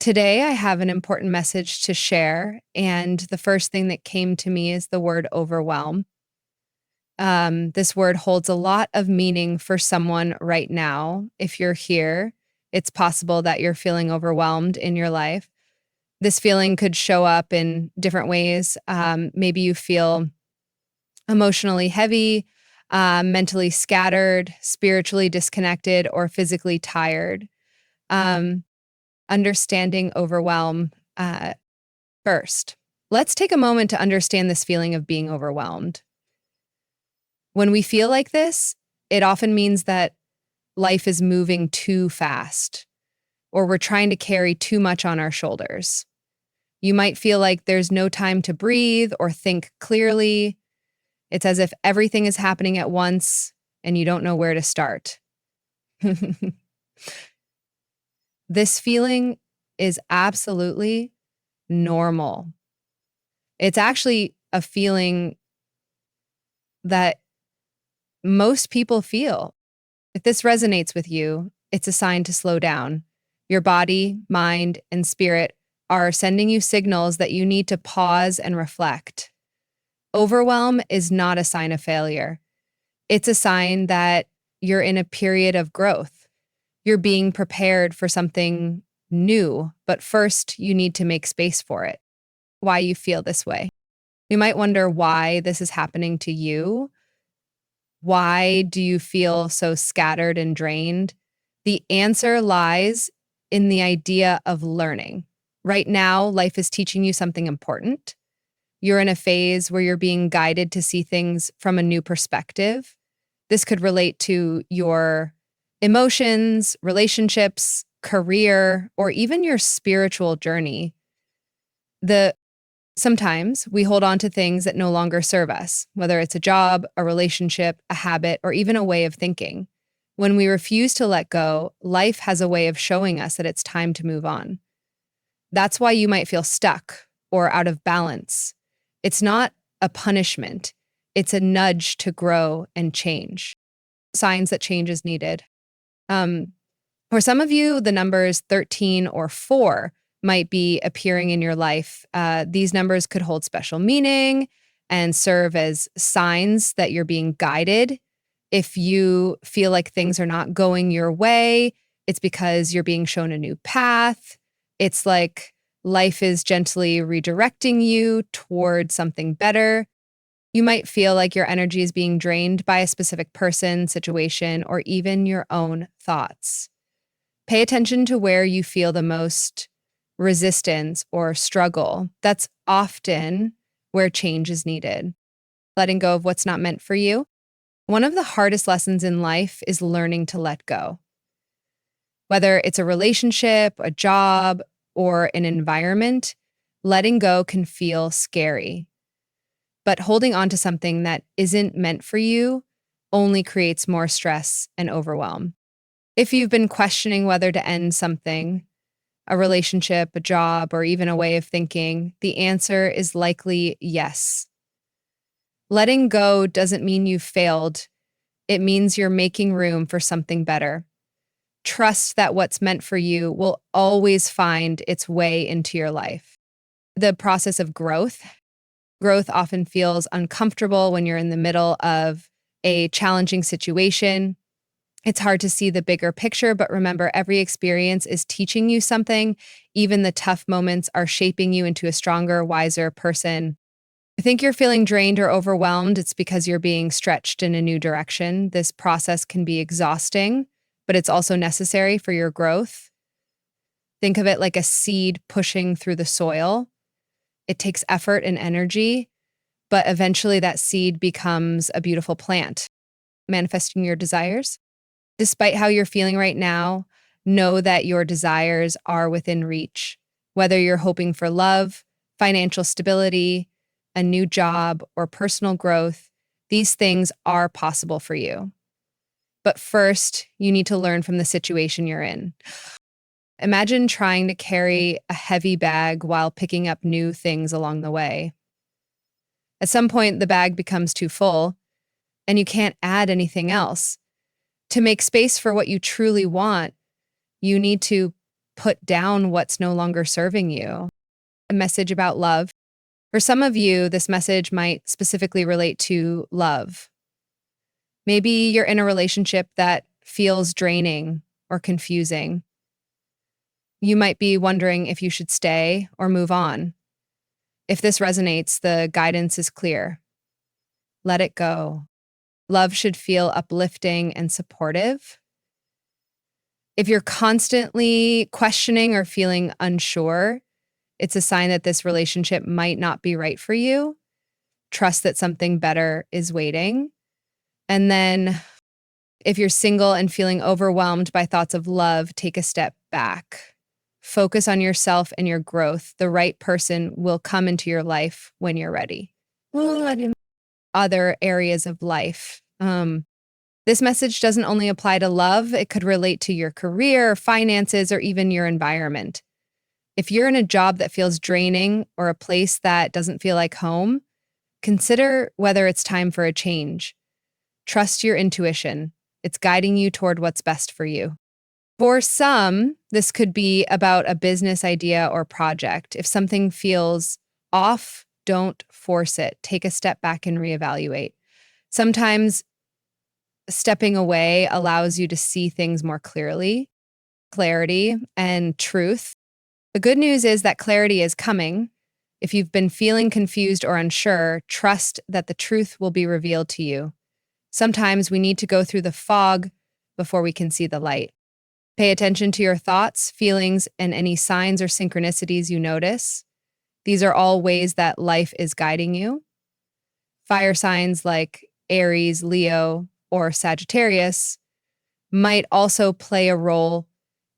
Today, I have an important message to share. And the first thing that came to me is the word overwhelm. This word holds a lot of meaning for someone right now. If you're here, it's possible that you're feeling overwhelmed in your life. This feeling could show up in different ways. Maybe you feel emotionally heavy, mentally scattered, spiritually disconnected, or physically tired. Um, Understanding overwhelm first. Let's take a moment to understand this feeling of being overwhelmed. When we feel like this, it often means that life is moving too fast or we're trying to carry too much on our shoulders. You might feel like there's no time to breathe or think clearly. It's as if everything is happening at once and you don't know where to start. This feeling is absolutely normal. It's actually a feeling that most people feel. If this resonates with you, it's a sign to slow down. Your body, mind, and spirit are sending you signals that you need to pause and reflect. Overwhelm is not a sign of failure. It's a sign that you're in a period of growth. You're being prepared for something new, but first you need to make space for it. Why you feel this way. You might wonder why this is happening to you. Why do you feel so scattered and drained? The answer lies in the idea of learning. Right now, life is teaching you something important. You're in a phase where you're being guided to see things from a new perspective. This could relate to your emotions, relationships, career, or even your spiritual journey. Sometimes we hold on to things that no longer serve us, whether it's a job, a relationship, a habit, or even a way of thinking. When we refuse to let go, life has a way of showing us that it's time to move on. That's why you might feel stuck or out of balance. It's not a punishment, it's a nudge to grow and change. Signs that change is needed. For some of you, the numbers 13 or 4 might be appearing in your life. These numbers could hold special meaning and serve as signs that you're being guided. If you feel like things are not going your way, it's because you're being shown a new path. It's like life is gently redirecting you toward something better. You might feel like your energy is being drained by a specific person, situation, or even your own thoughts. Pay attention to where you feel the most resistance or struggle. That's often where change is needed. Letting go of what's not meant for you. One of the hardest lessons in life is learning to let go. Whether it's a relationship, a job, or an environment, letting go can feel scary. But holding on to something that isn't meant for you only creates more stress and overwhelm. If you've been questioning whether to end something, a relationship, a job, or even a way of thinking, the answer is likely yes. Letting go doesn't mean you failed. It means you're making room for something better. Trust that what's meant for you will always find its way into your life. The process of growth often feels uncomfortable when you're in the middle of a challenging situation. It's hard to see the bigger picture, but remember, every experience is teaching you something. Even the tough moments are shaping you into a stronger, wiser person. I think you're feeling drained or overwhelmed. It's because you're being stretched in a new direction. This process can be exhausting, but it's also necessary for your growth. Think of it like a seed pushing through the soil. It takes effort and energy, but eventually that seed becomes a beautiful plant. Manifesting your desires. Despite how you're feeling right now, know that your desires are within reach. Whether you're hoping for love, financial stability, a new job, or personal growth, these things are possible for you. But first, you need to learn from the situation you're in. Imagine trying to carry a heavy bag while picking up new things along the way. At some point, the bag becomes too full, and you can't add anything else. To make space for what you truly want, you need to put down what's no longer serving you. A message about love. For some of you, this message might specifically relate to love. Maybe you're in a relationship that feels draining or confusing. You might be wondering if you should stay or move on. If this resonates, the guidance is clear. Let it go. Love should feel uplifting and supportive. If you're constantly questioning or feeling unsure, it's a sign that this relationship might not be right for you. Trust that something better is waiting. And then, if you're single and feeling overwhelmed by thoughts of love, take a step back. Focus on yourself and your growth. The right person will come into your life when you're ready. Other areas of life. This message doesn't only apply to love, it could relate to your career, finances, or even your environment. If you're in a job that feels draining or a place that doesn't feel like home, consider whether it's time for a change. Trust your intuition. It's guiding you toward what's best for you. For some, this could be about a business idea or project. If something feels off, don't force it. Take a step back and reevaluate. Sometimes stepping away allows you to see things more clearly. Clarity and truth. The good news is that clarity is coming. If you've been feeling confused or unsure, trust that the truth will be revealed to you. Sometimes we need to go through the fog before we can see the light. Pay attention to your thoughts, feelings, and any signs or synchronicities you notice. These are all ways that life is guiding you. Fire signs like Aries, Leo, or Sagittarius might also play a role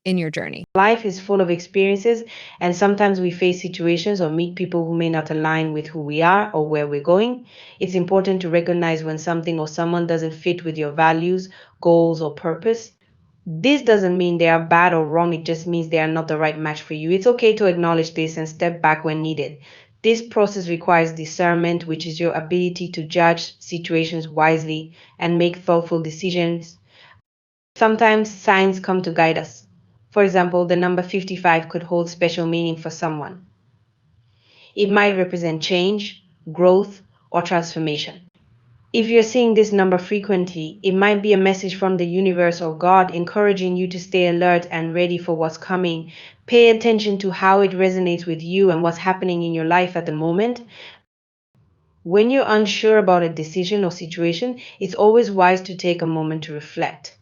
in your journey. Life is full of experiences, and sometimes we face situations or meet people who may not align with who we are or where we're going. It's important to recognize when something or someone doesn't fit with your values, goals, or purpose. This doesn't mean they are bad or wrong, it just means they are not the right match for you. It's okay to acknowledge this and step back when needed. This process requires discernment, which is your ability to judge situations wisely and make thoughtful decisions. Sometimes signs come to guide us. For example, the number 55 could hold special meaning for someone. It might represent change, growth, or transformation. If you're seeing this number frequently, it might be a message from the universe or God encouraging you to stay alert and ready for what's coming. Pay attention to how it resonates with you and what's happening in your life at the moment. When you're unsure about a decision or situation, it's always wise to take a moment to reflect.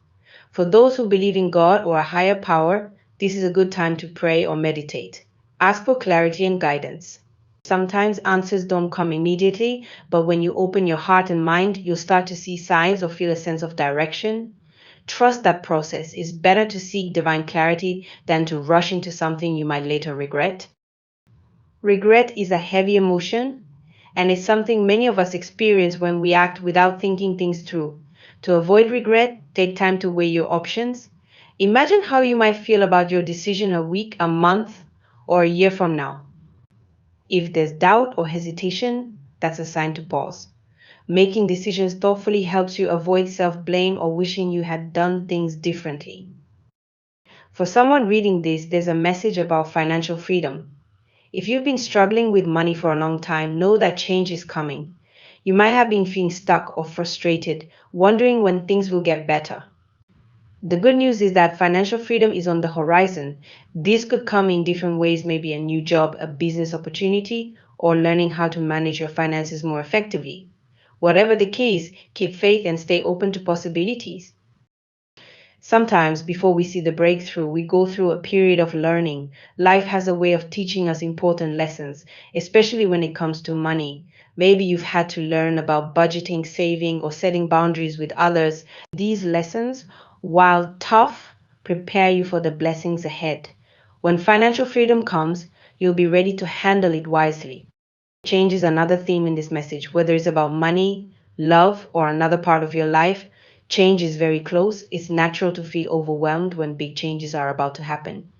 For those who believe in God or a higher power, this is a good time to pray or meditate. Ask for clarity and guidance. Sometimes answers don't come immediately, but when you open your heart and mind, you'll start to see signs or feel a sense of direction. Trust that process. It's better to seek divine clarity than to rush into something you might later regret. Regret is a heavy emotion, and it's something many of us experience when we act without thinking things through. To avoid regret, take time to weigh your options. Imagine how you might feel about your decision a week, a month, or a year from now. If there's doubt or hesitation, that's a sign to pause. Making decisions thoughtfully helps you avoid self-blame or wishing you had done things differently. For someone reading this, there's a message about financial freedom. If you've been struggling with money for a long time, know that change is coming. You might have been feeling stuck or frustrated, wondering when things will get better. The good news is that financial freedom is on the horizon. This could come in different ways, maybe a new job, a business opportunity, or learning how to manage your finances more effectively. Whatever the case, keep faith and stay open to possibilities. Sometimes, before we see the breakthrough, we go through a period of learning. Life has a way of teaching us important lessons, especially when it comes to money. Maybe you've had to learn about budgeting, saving, or setting boundaries with others. These lessons, while tough, prepare you for the blessings ahead. When financial freedom comes, you'll be ready to handle it wisely. Change is another theme in this message, whether it's about money, love, or another part of your life. Change is very close. It's natural to feel overwhelmed when big changes are about to happen.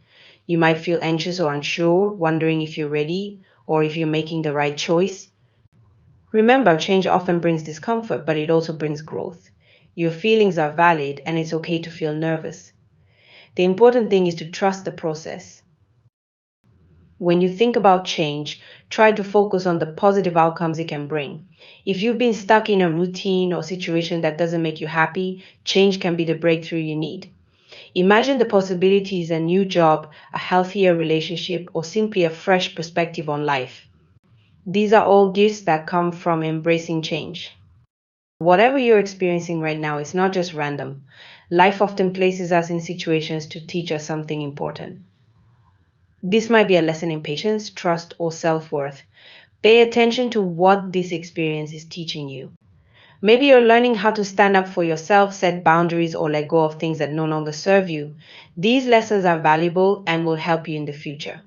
You might feel anxious or unsure, wondering if you're ready or if you're making the right choice. Remember, change often brings discomfort, but it also brings growth. Your feelings are valid, and it's okay to feel nervous. The important thing is to trust the process. When you think about change, try to focus on the positive outcomes it can bring. If you've been stuck in a routine or situation that doesn't make you happy, change can be the breakthrough you need. Imagine the possibilities: a new job, a healthier relationship, or simply a fresh perspective on life. These are all gifts that come from embracing change. Whatever you're experiencing right now is not just random. Life often places us in situations to teach us something important. This might be a lesson in patience, trust, or self worth. Pay attention to what this experience is teaching you. Maybe you're learning how to stand up for yourself, set boundaries, or let go of things that no longer serve you. These lessons are valuable and will help you in the future.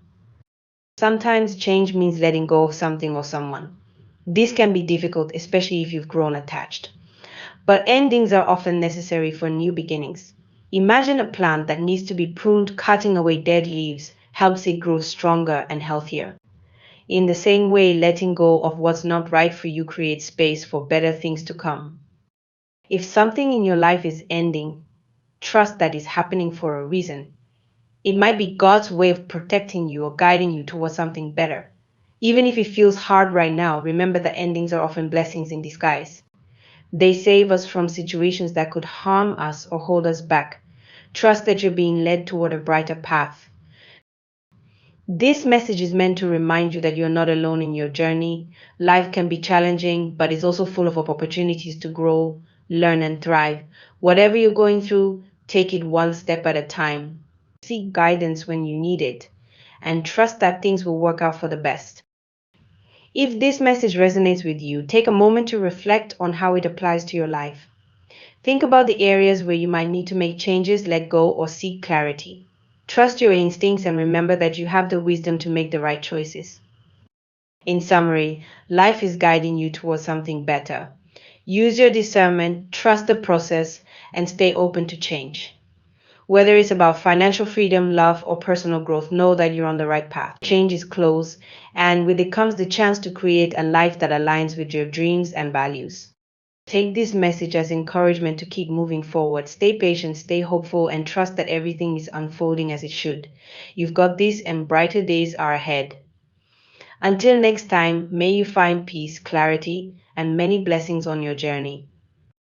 Sometimes change means letting go of something or someone. This can be difficult, especially if you've grown attached. But endings are often necessary for new beginnings. Imagine a plant that needs to be pruned. Cutting away dead leaves helps it grow stronger and healthier. In the same way, letting go of what's not right for you creates space for better things to come. If something in your life is ending, trust that it's happening for a reason. It might be God's way of protecting you or guiding you towards something better. Even if it feels hard right now, remember that endings are often blessings in disguise. They save us from situations that could harm us or hold us back. Trust that you're being led toward a brighter path. This message is meant to remind you that you're not alone in your journey. Life can be challenging, but it's also full of opportunities to grow, learn, and thrive. Whatever you're going through, take it one step at a time. Seek guidance when you need it, and trust that things will work out for the best. If this message resonates with you, take a moment to reflect on how it applies to your life. Think about the areas where you might need to make changes, let go, or seek clarity. Trust your instincts and remember that you have the wisdom to make the right choices. In summary, life is guiding you towards something better. Use your discernment, trust the process, and stay open to change. Whether it's about financial freedom, love, or personal growth, know that you're on the right path. Change is close, and with it comes the chance to create a life that aligns with your dreams and values. Take this message as encouragement to keep moving forward. Stay patient, stay hopeful, and trust that everything is unfolding as it should. You've got this, and brighter days are ahead. Until next time, may you find peace, clarity, and many blessings on your journey.